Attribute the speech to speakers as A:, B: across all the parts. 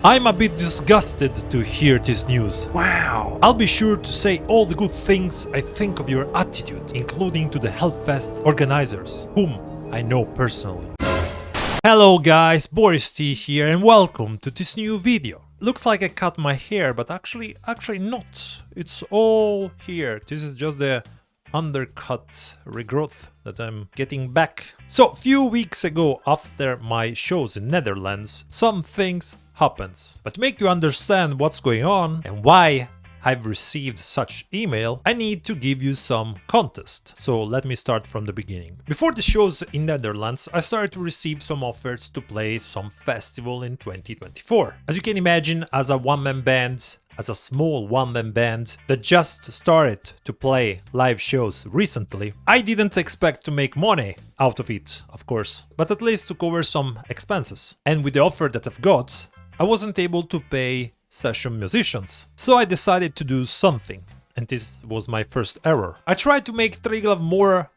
A: I'm a bit disgusted to hear this news.
B: Wow.
A: I'll be sure to say all the good things I think of your attitude, including to the Hellfest organizers, whom I know personally. Hello guys, borisT here and welcome to this new video. Looks like I cut my hair, but actually not. It's all here. This is just the undercut regrowth that I'm getting back. So, a few weeks ago, after my shows in Netherlands, some things happens. But to make you understand what's going on and why I've received such email, I need to give you some context. So let me start from the beginning. Before the shows in Netherlands, I started to receive some offers to play some festival in 2024. As you can imagine, as a one-man band, as a small one-man band that just started to play live shows recently, I didn't expect to make money out of it, of course, but at least to cover some expenses. And with the offer that I've got, I wasn't able to pay session musicians. So I decided to do something, and this was my first error. I tried to make TRYGLAV more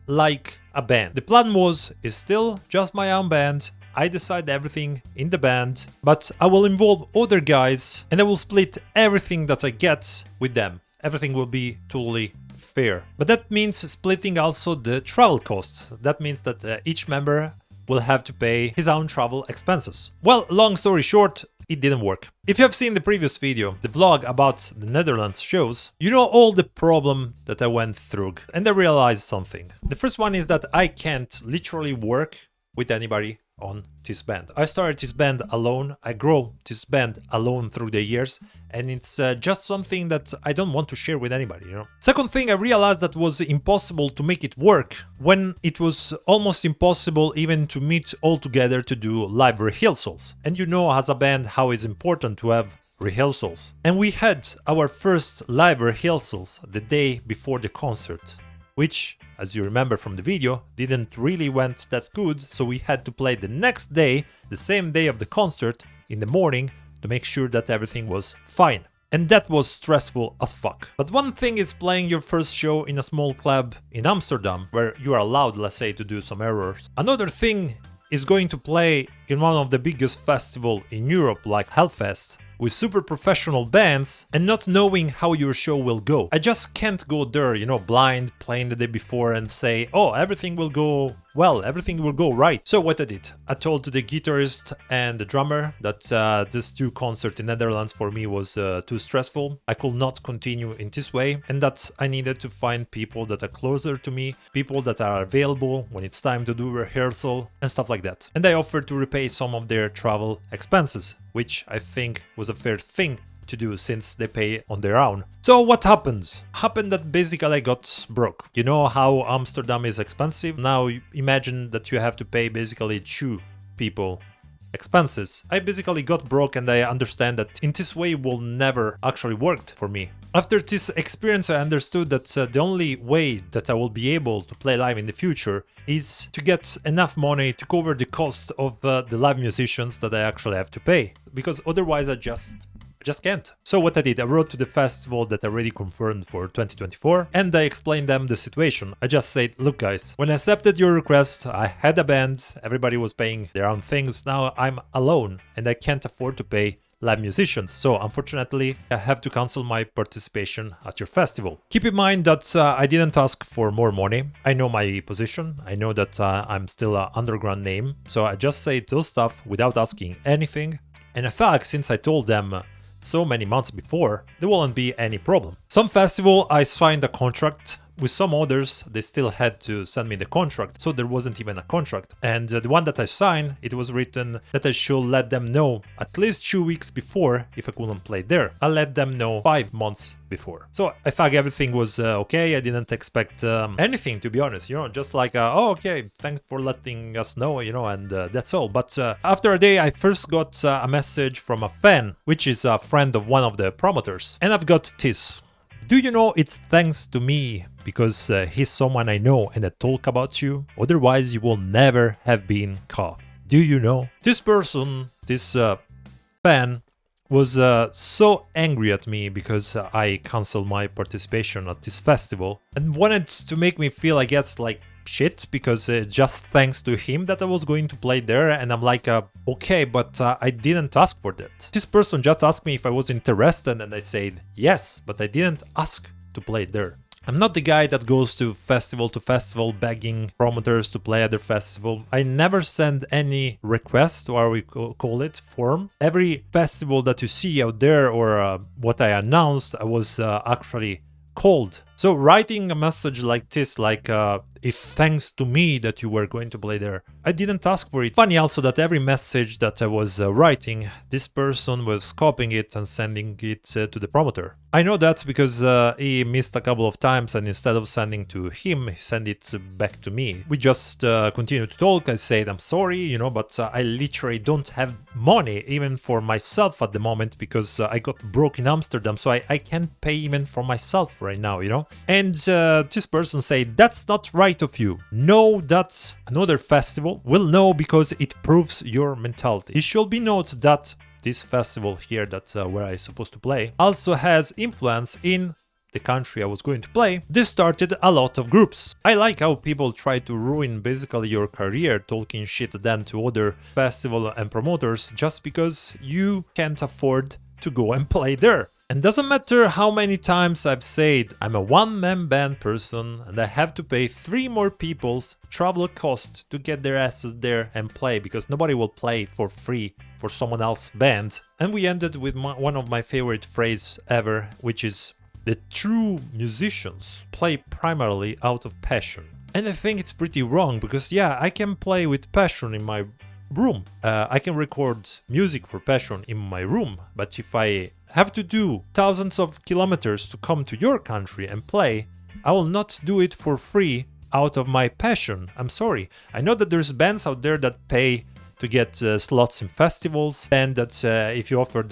A: like a band. The plan is still just my own band. I decide everything in the band, but I will involve other guys and I will split everything that I get with them. Everything will be totally fair. But that means splitting also the travel costs. That means that each member will have to pay his own travel expenses. Well, long story short, it didn't work. If you have seen the previous video, the vlog about the Netherlands shows, you know all the problem that I went through, and I realized something. The first one is that I can't literally work with anybody on this band. I started this band alone, I grow this band alone through the years, and it's just something that I don't want to share with anybody, you know. Second thing, I realized that was impossible to make it work when it was almost impossible even to meet all together to do live rehearsals. And you know as a band how it's important to have rehearsals. And we had our first live rehearsals the day before the concert, which, as you remember from the video, didn't really went that good, so we had to play the next day, the same day of the concert, in the morning, to make sure that everything was fine. And that was stressful as fuck. But one thing is playing your first show in a small club in Amsterdam, where you are allowed, let's say, to do some errors. Another thing is going to play in one of the biggest festivals in Europe, like Hellfest, with super professional bands and not knowing how your show will go. I just can't go there, you know, blind, playing the day before and say, oh, everything will go well, everything will go right. So what I did, I told the guitarist and the drummer that this two concert in Netherlands for me was too stressful. I could not continue in this way, and that I needed to find people that are closer to me, people that are available when it's time to do rehearsal and stuff like that. And I offered to repay some of their travel expenses, which I think was a fair thing to do since they pay on their own. So what happened? Happened that basically I got broke. You know how Amsterdam is expensive? Now imagine that you have to pay basically two people expenses. I basically got broke, and I understand that in this way will never actually worked for me. After this experience, I understood that the only way that I will be able to play live in the future is to get enough money to cover the cost of the live musicians that I actually have to pay, because otherwise I just can't. So what I did, I wrote to the festival that I already confirmed for 2024, and I explained them the situation. I just said, look guys, when I accepted your request, I had a band, everybody was paying their own things, now I'm alone and I can't afford to pay live musicians, so unfortunately I have to cancel my participation at your festival. Keep in mind that I didn't ask for more money. I know my position, I know that I'm still an underground name, so I just said those stuff without asking anything. And in fact, since I told them so many months before, there won't be any problem. Some festival I signed a contract. With some others, they still had to send me the contract, so there wasn't even a contract. And the one that I signed, it was written that I should let them know at least 2 weeks before if I couldn't play there. I let them know 5 months before. So I thought everything was okay. I didn't expect anything, to be honest, you know, just like, oh, okay, thanks for letting us know, you know, and that's all. But after a day, I first got a message from a fan, which is a friend of one of the promoters. And I've got this. Do you know it's thanks to me because he's someone I know and I talk about you? Otherwise you will never have been caught. Do you know? This person, this fan, was so angry at me because I canceled my participation at this festival and wanted to make me feel, I guess, like shit because just thanks to him that I was going to play there, and I'm like, okay, but I didn't ask for that. This person just asked me if I was interested, and I said yes, but I didn't ask to play there. I'm not the guy that goes to festival begging promoters to play at their festival. I never send any request, or we call it, form. Every festival that you see out there, or what I announced, I was actually called. So writing a message like this, like if thanks to me that you were going to play there, I didn't ask for it. Funny also that every message that I was writing, this person was copying it and sending it to the promoter. I know that because he missed a couple of times, and instead of sending to him, he sent it back to me. We just continued to talk. I said I'm sorry, you know, but I literally don't have money even for myself at the moment, because I got broke in Amsterdam, so I can't pay even for myself right now, you know. And this person said, that's not right of you. No, that's another festival will know, because it proves your mentality. It should be noted that this festival here, that's where I supposed to play, also has influence in the country I was going to play. This started a lot of groups. I like how people try to ruin basically your career, talking shit then to other festival and promoters just because you can't afford to go and play there. And doesn't matter how many times I've said I'm a one-man band person and I have to pay 3 more people's travel cost to get their asses there and play, because nobody will play for free for someone else's band. And we ended with one of my favorite phrases ever, which is, the true musicians play primarily out of passion. And I think it's pretty wrong, because yeah, I can play with passion in my room. I can record music for passion in my room, but if I have to do thousands of kilometers to come to your country and play, I will not do it for free out of my passion. I'm sorry. I know that there's bands out there that pay to get slots in festivals, and that if you offer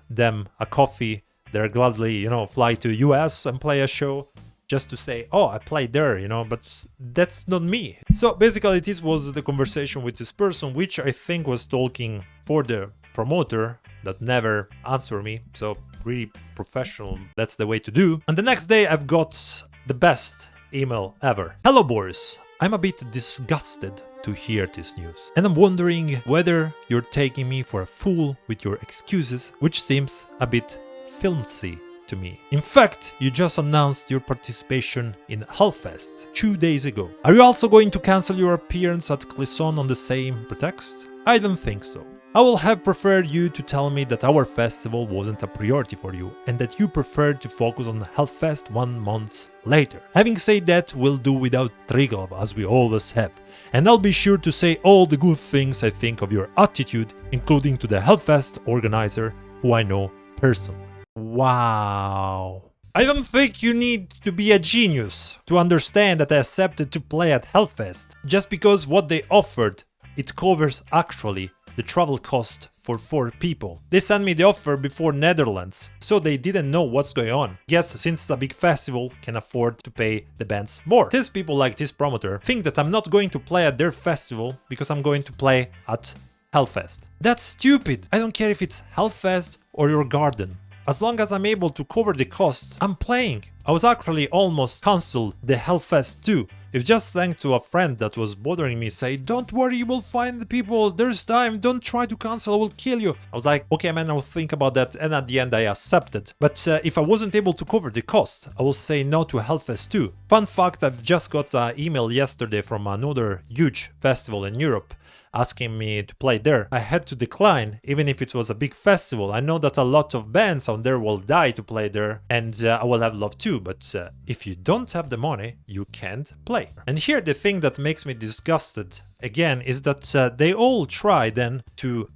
A: them a coffee, they're gladly, you know, fly to US and play a show just to say, oh, I played there, you know, but that's not me. So basically this was the conversation with this person, which I think was talking for the promoter that never answered me. So really professional, that's the way to do. And the next day I've got the best email ever. Hello Boris, I'm a bit disgusted to hear this news, and I'm wondering whether you're taking me for a fool with your excuses, which seems a bit filmsy to me. In fact, you just announced your participation in Hellfest 2 days ago. Are you also going to cancel your appearance at Clisson on the same pretext? I don't think so. I will have preferred you to tell me that our festival wasn't a priority for you and that you preferred to focus on Hellfest 1 month later. Having said that, we'll do without TRYGLAV as we always have, and I'll be sure to say all the good things I think of your attitude, including to the Hellfest organizer, who I know personally. Wow. I don't think you need to be a genius to understand that I accepted to play at Hellfest just because what they offered, it covers actually the travel cost for 4 people. They sent me the offer before Netherlands, so they didn't know what's going on. Yes, since it's a big festival, can afford to pay the bands more. These people like this promoter think that I'm not going to play at their festival because I'm going to play at Hellfest. That's stupid. I don't care if it's Hellfest or your garden. As long as I'm able to cover the costs, I'm playing. I was actually almost cancelled the Hellfest too. If just thanks to a friend that was bothering me, say, don't worry, you will find the people, there's time, don't try to cancel, I will kill you. I was like, okay man, I'll think about that, and at the end I accepted. But if I wasn't able to cover the cost, I will say no to Hellfest too. Fun fact, I've just got an email yesterday from another huge festival in Europe asking me to play there. I had to decline, even if it was a big festival. I know that a lot of bands out there will die to play there, and I will have love too, but if you don't have the money, you can't play. And here the thing that makes me disgusted, again, is that they all try then to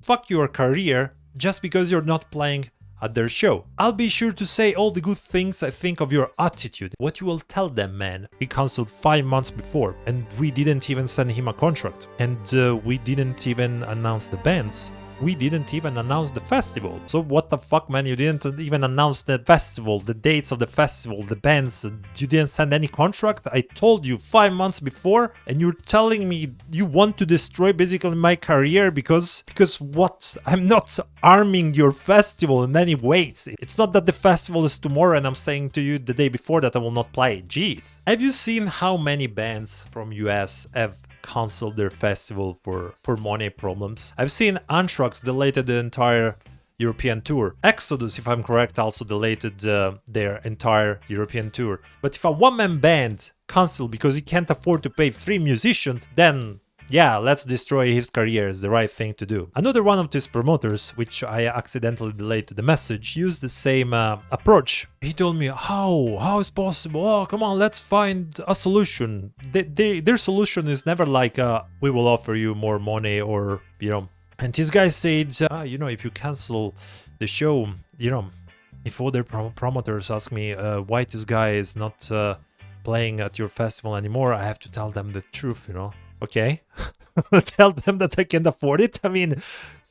A: fuck your career just because you're not playing at their show. I'll be sure to say all the good things I think of your attitude. What you will tell them, man. He cancelled 5 months before, and we didn't even send him a contract. And we didn't even announce the bands. we didn't even announce the festival. So what the fuck, man? You didn't even announce the festival, the dates of the festival, the bands. You didn't send any contract. I told you 5 months before, and you're telling me you want to destroy basically my career because what? I'm not arming your festival in any ways. It's not that the festival is tomorrow and I'm saying to you the day before that I will not play. Jeez. Have you seen how many bands from US have canceled their festival for money problems? I've seen Anthrax deleted the entire European tour. Exodus, if I'm correct, also deleted their entire European tour. But if a one-man band cancels because he can't afford to pay 3 musicians, then yeah, let's destroy his career is the right thing to do. Another one of these promoters, which I accidentally deleted the message, used the same approach. He told me, how is possible? Oh, come on, let's find a solution. Their solution is never like, we will offer you more money or, you know. And this guy said, you know, if you cancel the show, you know, if other promoters ask me why this guy is not playing at your festival anymore, I have to tell them the truth, you know. Okay, tell them that I can't afford it. I mean,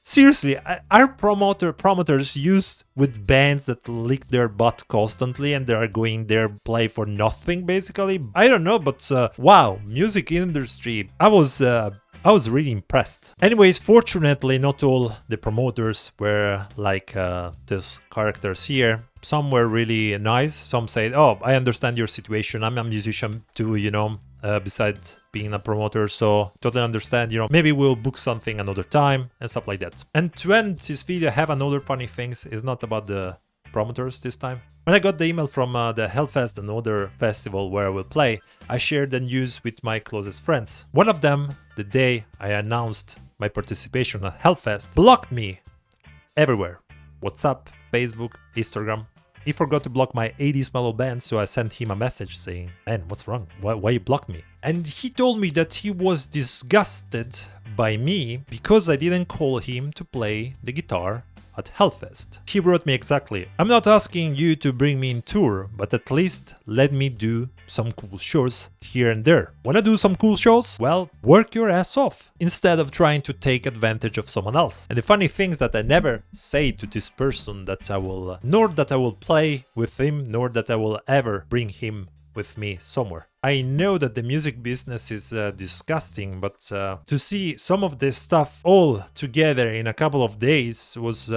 A: seriously, are promoters used with bands that lick their butt constantly and they are going there play for nothing basically? I don't know, but wow, music industry, I was really impressed. Anyways, fortunately, not all the promoters were like these characters here. Some were really nice. Some said, oh, I understand your situation. I'm a musician too, you know, besides being a promoter. So totally understand, you know, maybe we'll book something another time and stuff like that. And to end this video, I have another funny things. It's not about the promoters this time. When I got the email from the Hellfest, another festival where I will play, I shared the news with my closest friends. One of them, the day I announced my participation at Hellfest, blocked me everywhere. WhatsApp, Facebook, Instagram. He forgot to block my 80s mellow band, so I sent him a message saying, man, what's wrong? Why you blocked me? And he told me that he was disgusted by me because I didn't call him to play the guitar at Hellfest. He wrote me exactly, I'm not asking you to bring me in tour, but at least let me do some cool shows here and there. Wanna do some cool shows? Well, work your ass off instead of trying to take advantage of someone else. And the funny thing is that I never say to this person that I will, nor that I will play with him, nor that I will ever bring him with me somewhere. I know that the music business is disgusting, but to see some of this stuff all together in a couple of days was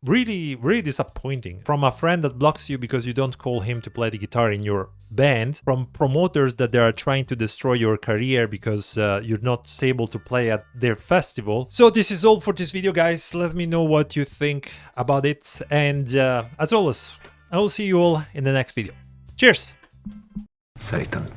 A: really, really disappointing. From a friend that blocks you because you don't call him to play the guitar in your band, from promoters that they are trying to destroy your career because you're not able to play at their festival. So this is all for this video, guys. Let me know what you think about it. And as always, I will see you all in the next video. Cheers!
B: Satan.